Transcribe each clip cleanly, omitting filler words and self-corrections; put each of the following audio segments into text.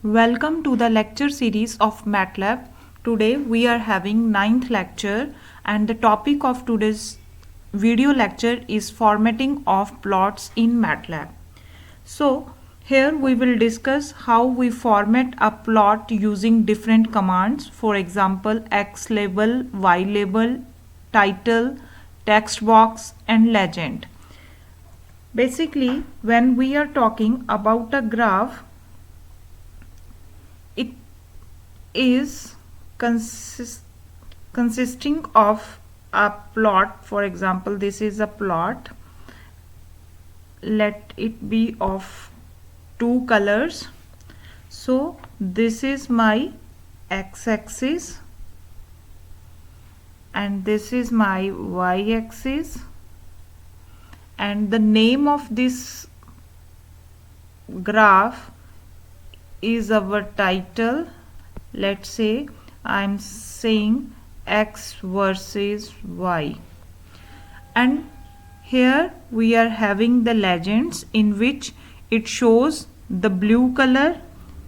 Welcome to the lecture series of MATLAB. Today we are having ninth lecture and the topic of today's video lecture is formatting of plots in MATLAB. So here we will discuss how we format a plot using different commands. For example, X label, Y label, title, text box and legend. Basically, when we are talking about a graph, it is consisting of a plot. For example, this is a plot. Let it be of two colors. So this is my x-axis and this is my y-axis, and the name of this graph is our title. Let's say I'm saying X versus Y, and here we are having the legends in which it shows the blue color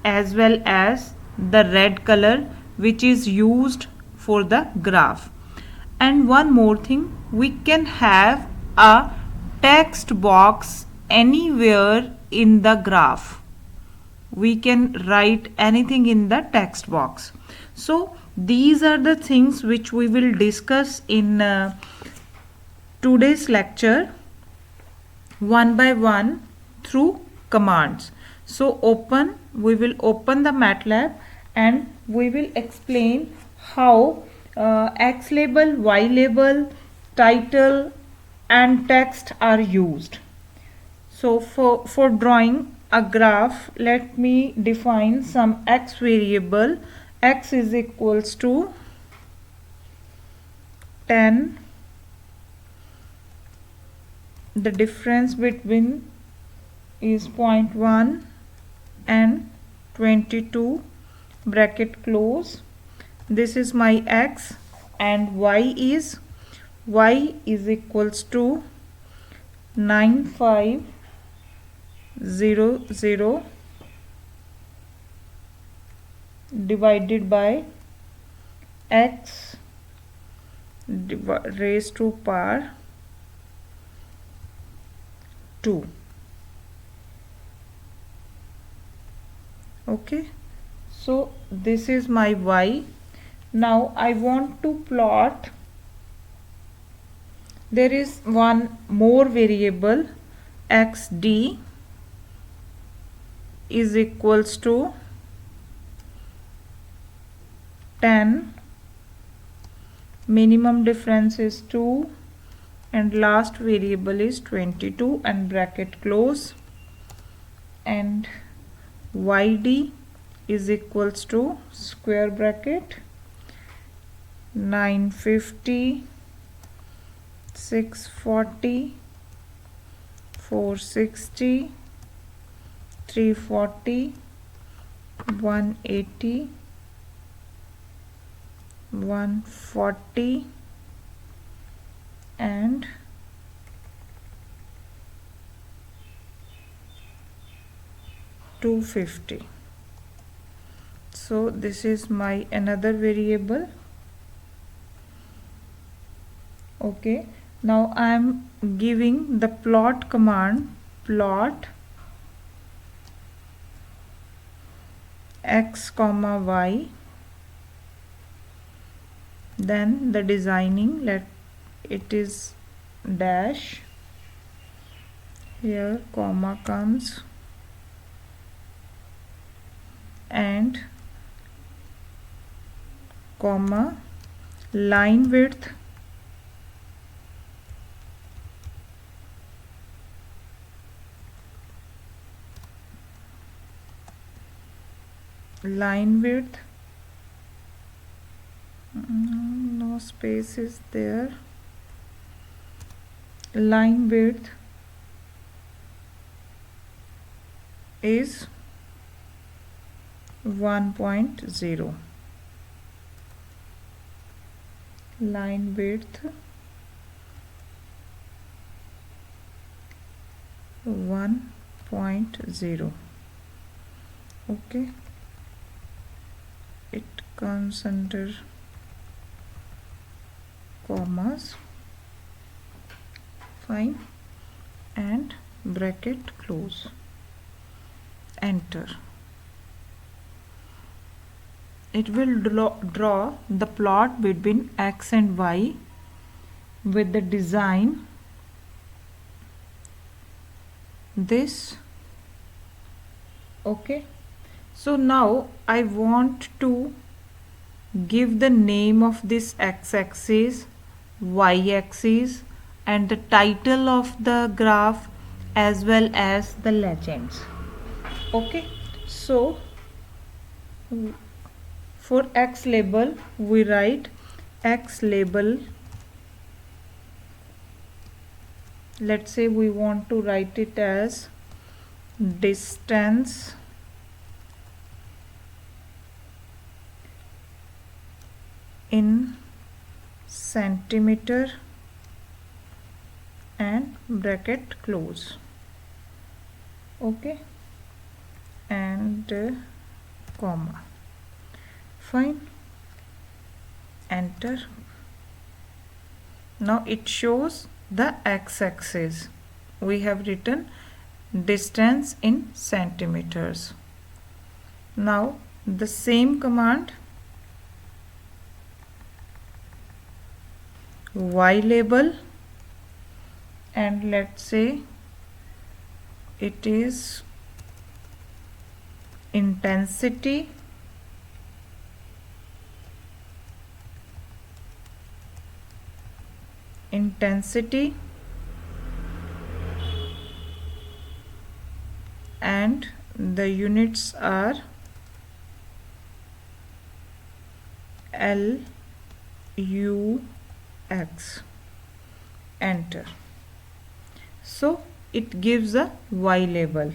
as well as the red color which is used for the graph. And one more thing, we can have a text box anywhere in the graph. We can write anything in the text box. So these are the things which we will discuss in today's lecture one by one through commands. So we will open the MATLAB and we will explain how X label, Y label, title and text are used. So for drawing a graph, let me define some X variable. X is equals to 10. The difference between is 0.1 and 22 bracket close. This is my X, and Y is equals to 9500 divided by X raised to power 2. Okay, so this is my Y. Now I want to plot. There is one more variable, xd is equals to 10, minimum difference is 2, and last variable is 22 and bracket close, and yd is equals to square bracket 950, 640, 460, 340, 180, 140 and 250. So this is my another variable. Okay, now I am giving the plot command, plot x comma y, then the designing, let it is dash, here comma comes, and comma, line width no space is there, line width is 1.0, line width 1.0. Okay, it comes under commas. Fine. And bracket close, enter. It will draw the plot between x and y with the design this. Okay, so now I want to give the name of this x-axis, y-axis, and the title of the graph as well as the legends. Okay, so for x label we write x label. Let's say we want to write it as distance in centimeter and bracket close. Okay, and comma. Fine, enter. Now it shows the x-axis. We have written distance in centimeters. Now the same command, y label, and let's say it is intensity and the units are lux, enter. So it gives a y label.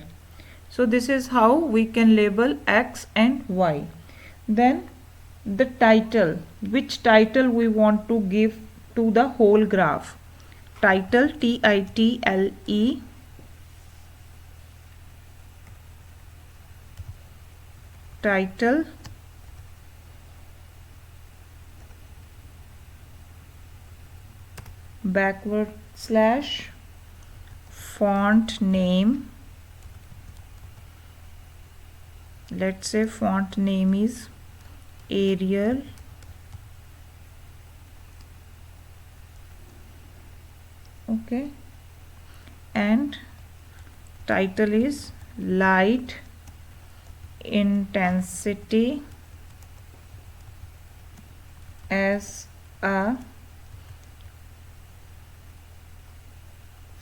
So this is how we can label x and y. Then the title, which title we want to give to the whole graph. Title, T-I-T-L-E, title, backward slash font name. Let's say font name is Arial. Okay, and title is light intensity as a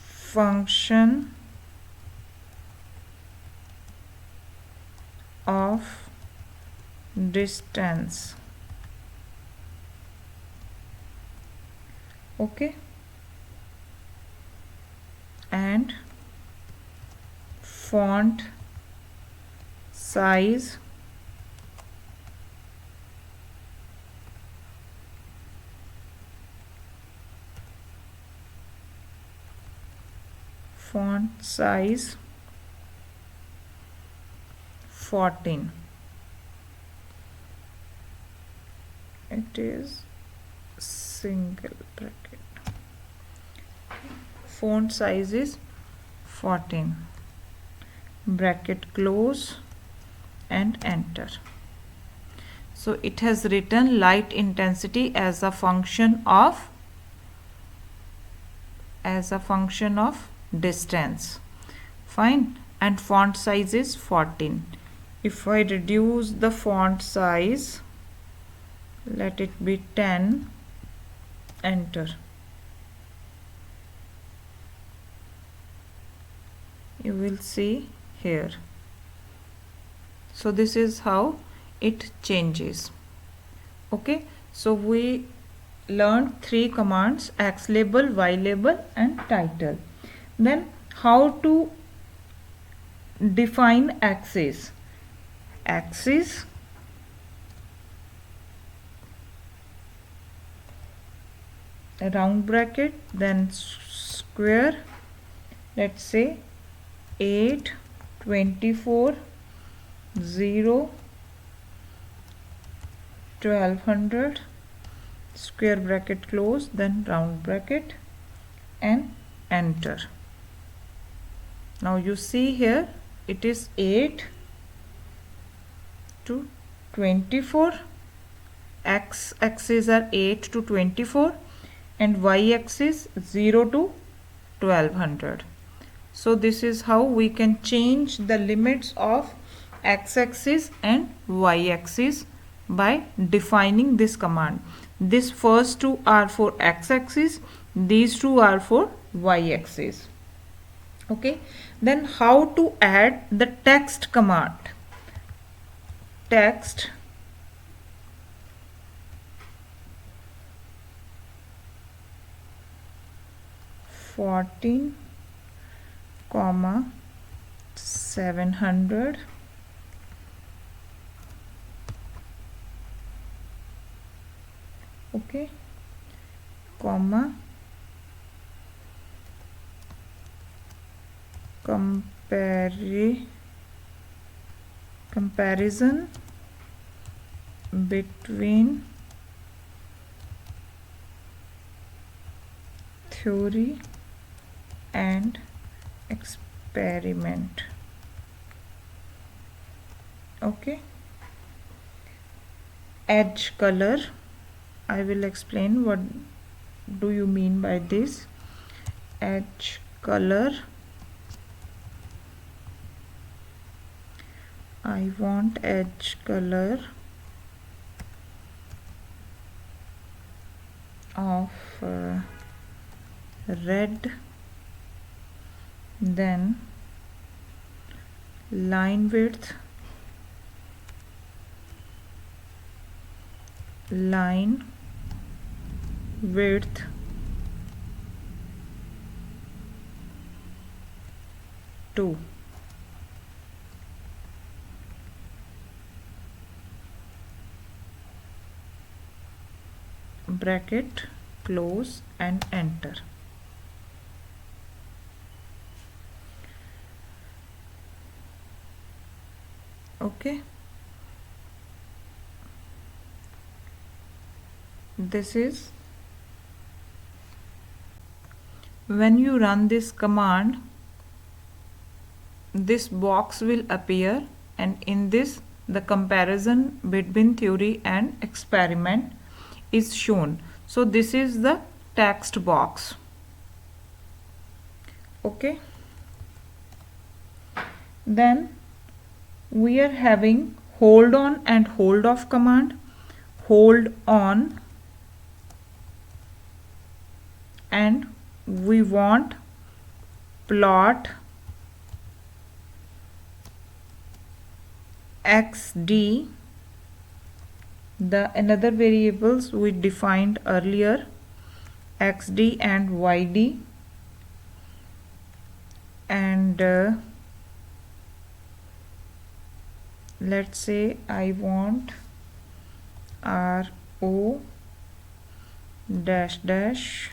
function of distance. Okay, and font size font size 14. It is single bracket. Font size is 14. Bracket close and enter. So it has written light intensity as a function of distance. Fine, and font size is 14. If I reduce the font size, let it be 10, enter. You will see here. So this is how it changes. Okay, so we learned 3 commands: x label, y label, and title. Then how to define axis. Axis, a round bracket, then square. Let's say 8, 24, 0, 1200, square bracket close, then round bracket and enter. Now you see here it is 8 to 24. X axis are 8 to 24 and Y axis 0 to 1200. So this is how we can change the limits of X axis and Y axis by defining this command. This first two are for X axis, these two are for Y axis. Okay, then how to add the text command? Text (14, 700) okay, comma comparison between theory and experiment. Okay, edge color, I will explain what do you mean by this. Edge color, I want edge color of red, then line width, 2. Bracket close and enter. Okay, this is when you run this command, this box will appear, and in this the comparison between theory and experiment is shown. So this is the text box. Okay, then we are having hold on and hold off command. Hold on, and we want plot xd, the another variables we defined earlier, xd and yd, and let's say I want ro dash dash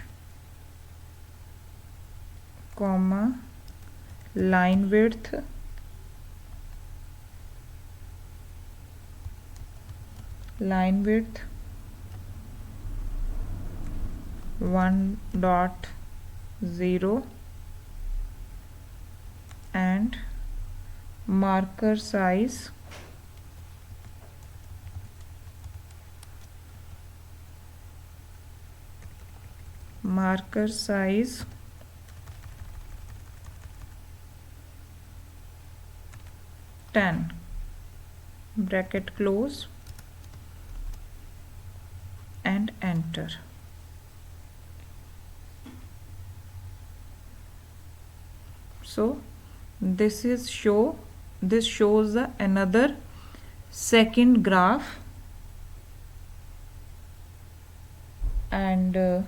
comma line width line width 1.0 and marker size marker size 10, bracket close and enter. So this shows the another second graph, and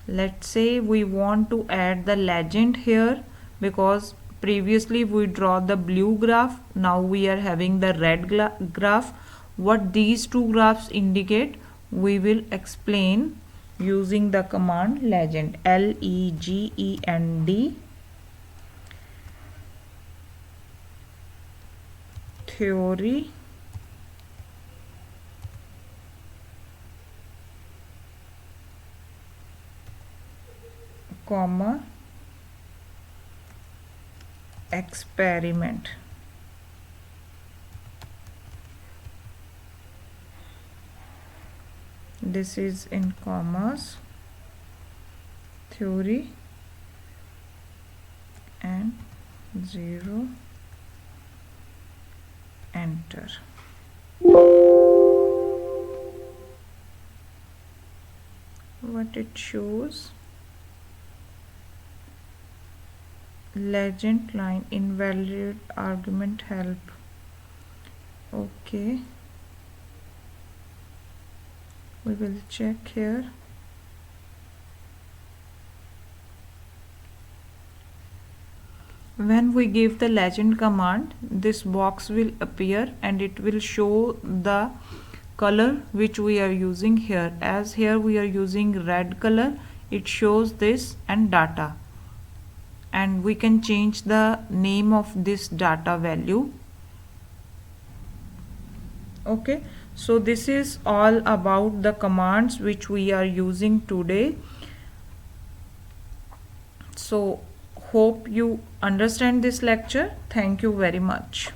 let's say we want to add the legend here, because previously we draw the blue graph, now we are having the red graph. What these two graphs indicate we will explain using the command legend, legend, theory comma experiment. This is in commas, theory, and 0, enter. What it shows, legend line, invalid argument help. Okay, we will check here. When we give the legend command, this box will appear and it will show the color which we are using here. As here we are using red color, it shows this and data, and we can change the name of this data value. Okay, so this is all about the commands which we are using today. So hope you understand this lecture. Thank you very much.